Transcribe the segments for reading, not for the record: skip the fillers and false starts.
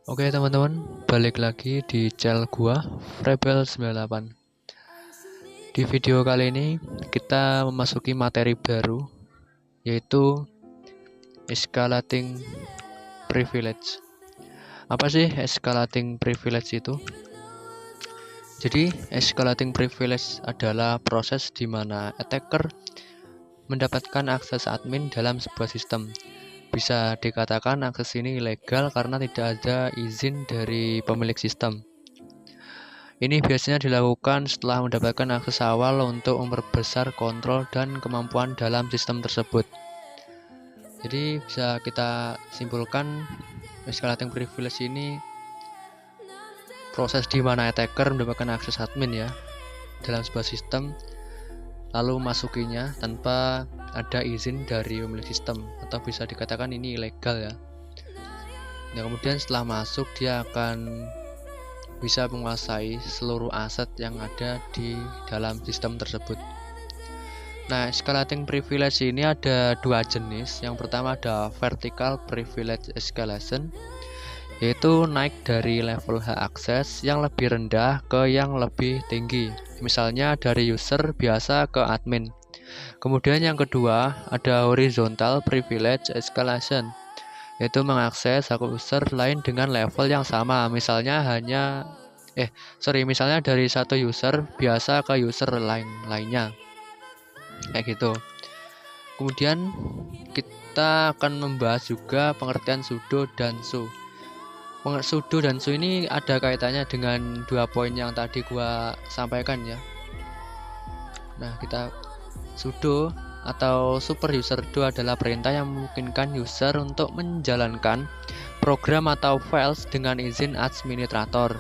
Oke teman-teman, balik lagi di channel gua Rebel98. Di video kali ini kita memasuki materi baru, yaitu escalating privilege. Apa sih escalating privilege itu? Jadi escalating privilege adalah proses di mana attacker mendapatkan akses admin dalam sebuah sistem. Bisa dikatakan akses ini ilegal karena tidak ada izin dari pemilik sistem. Ini biasanya dilakukan setelah mendapatkan akses awal untuk memperbesar kontrol dan kemampuan dalam sistem tersebut. Jadi bisa kita simpulkan escalating privilege ini proses di mana attacker mendapatkan akses admin ya dalam sebuah sistem, lalu masukinya tanpa ada izin dari pemilik sistem, atau bisa dikatakan ini ilegal ya. Nah, kemudian setelah masuk dia akan bisa menguasai seluruh aset yang ada di dalam sistem tersebut. Nah, escalating privilege ini ada dua jenis. Yang pertama ada vertical privilege escalation, yaitu naik dari level hak akses yang lebih rendah ke yang lebih tinggi, misalnya dari user biasa ke admin. Kemudian yang kedua ada horizontal privilege escalation, yaitu mengakses hak user lain dengan level yang sama, misalnya dari satu user biasa ke user lainnya, kayak gitu. Kemudian kita akan membahas juga pengertian sudo dan su. Sudo dan su ini ada kaitannya dengan dua poin yang tadi gua sampaikan ya. Nah, sudo atau super user do adalah perintah yang memungkinkan user untuk menjalankan program atau files dengan izin administrator.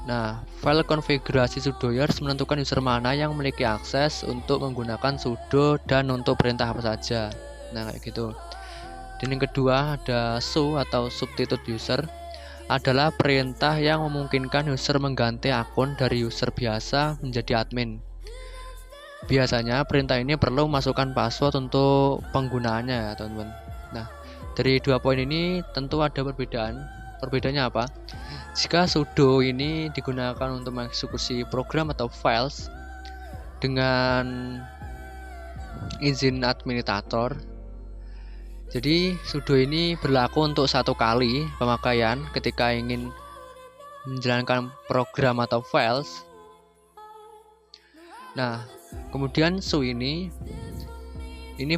Nah, file konfigurasi sudoers menentukan user mana yang memiliki akses untuk menggunakan sudo dan untuk perintah apa saja. Nah, kayak gitu. Dan yang kedua ada su atau substitute user, adalah perintah yang memungkinkan user mengganti akun dari user biasa menjadi admin. Biasanya perintah ini perlu masukkan password untuk penggunaannya ya teman-teman. Nah, dari dua poin ini tentu ada perbedaan. Perbedaannya apa? Jika sudo ini digunakan untuk mengeksekusi program atau files dengan izin administrator, jadi sudo ini berlaku untuk satu kali pemakaian ketika ingin menjalankan program atau files. Nah, kemudian su ini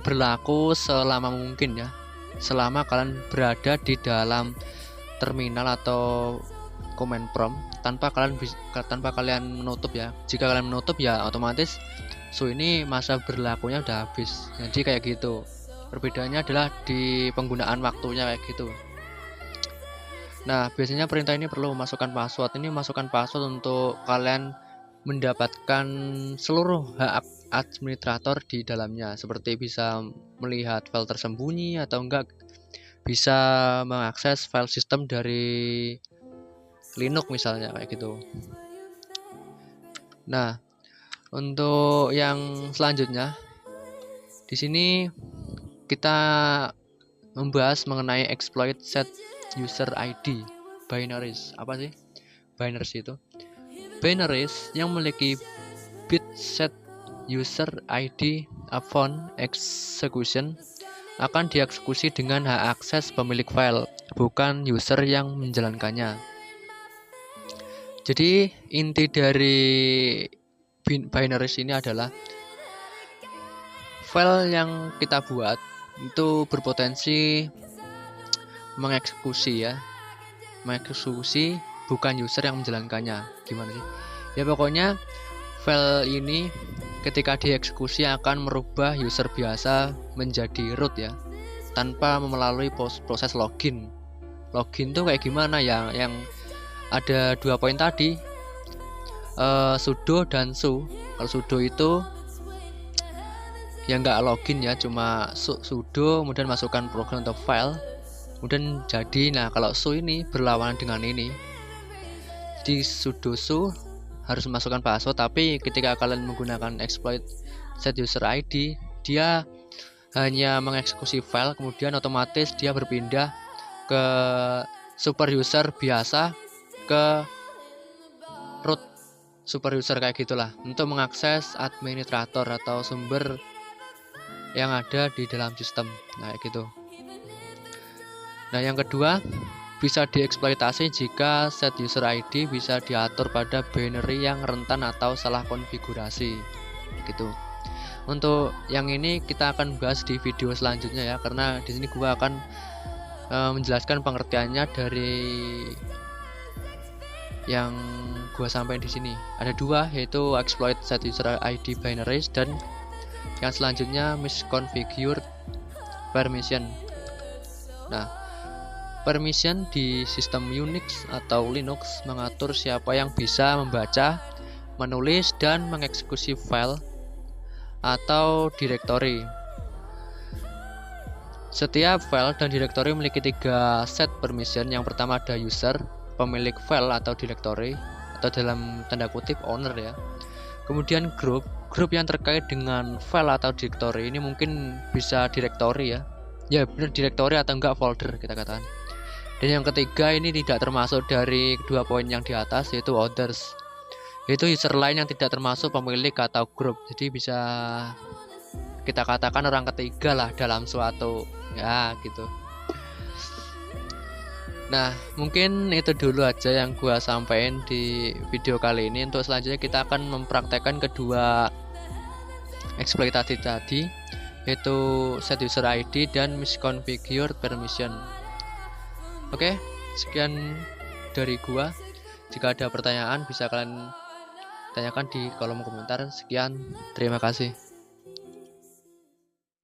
berlaku selama mungkin ya, selama kalian berada di dalam terminal atau command prompt tanpa kalian menutup ya. Jika kalian menutup ya otomatis su ini masa berlakunya udah habis. Jadi kayak gitu. Perbedaannya adalah di penggunaan waktunya kayak gitu. Nah, biasanya perintah ini perlu memasukkan password. Ini masukkan password untuk kalian mendapatkan seluruh hak administrator di dalamnya, seperti bisa melihat file tersembunyi atau enggak bisa mengakses file sistem dari Linux misalnya kayak gitu. Nah, untuk yang selanjutnya di sini kita membahas mengenai exploit set user ID binaries. Apa sih binaries itu? Binaries yang memiliki bit set user ID upon execution akan dieksekusi dengan hak akses pemilik file, bukan user yang menjalankannya. Jadi inti dari binaries ini adalah file yang kita buat itu berpotensi mengeksekusi bukan user yang menjalankannya. Gimana sih? Ya pokoknya file ini ketika dieksekusi akan merubah user biasa menjadi root ya, tanpa melalui proses login. Login tuh kayak gimana ya? Yang ada dua poin tadi, sudo dan su. Kalau sudo itu ya nggak login ya, cuma sudo kemudian masukkan program atau file kemudian jadi. Nah, kalau su ini berlawanan dengan ini. Di sudo su harus memasukkan password, tapi ketika kalian menggunakan exploit set user ID, dia hanya mengeksekusi file kemudian otomatis dia berpindah ke super user biasa ke root super user kayak gitulah, untuk mengakses administrator atau sumber yang ada di dalam sistem. Nah, kayak gitu. Nah, yang kedua, bisa dieksploitasi jika set user ID bisa diatur pada binary yang rentan atau salah konfigurasi. Gitu. Untuk yang ini kita akan bahas di video selanjutnya ya, karena di sini gua akan menjelaskan pengertiannya dari yang gua sampaikan di sini. Ada dua, yaitu exploit set user ID binaries dan yang selanjutnya misconfigure permission. Nah, permission di sistem Unix atau Linux mengatur siapa yang bisa membaca, menulis, dan mengeksekusi file atau direktori. Setiap file dan direktori memiliki 3 set permission. Yang pertama ada user, pemilik file atau direktori, atau dalam tanda kutip owner ya. Kemudian grup yang terkait dengan file atau direktori. Ini mungkin bisa direktori ya. Ya benar, direktori atau enggak folder kita katakan. Dan yang ketiga ini tidak termasuk dari kedua poin yang di atas, yaitu others. Itu user lain yang tidak termasuk pemilik atau grup. Jadi bisa kita katakan orang ketiga lah dalam suatu ya gitu. Nah, mungkin itu dulu aja yang gua sampaikan di video kali ini. Untuk selanjutnya kita akan mempraktekkan kedua eksploitasi tadi, yaitu set user ID dan misconfigure permission. Oke, sekian dari gua. Jika ada pertanyaan bisa kalian tanyakan di kolom komentar. Sekian, terima kasih.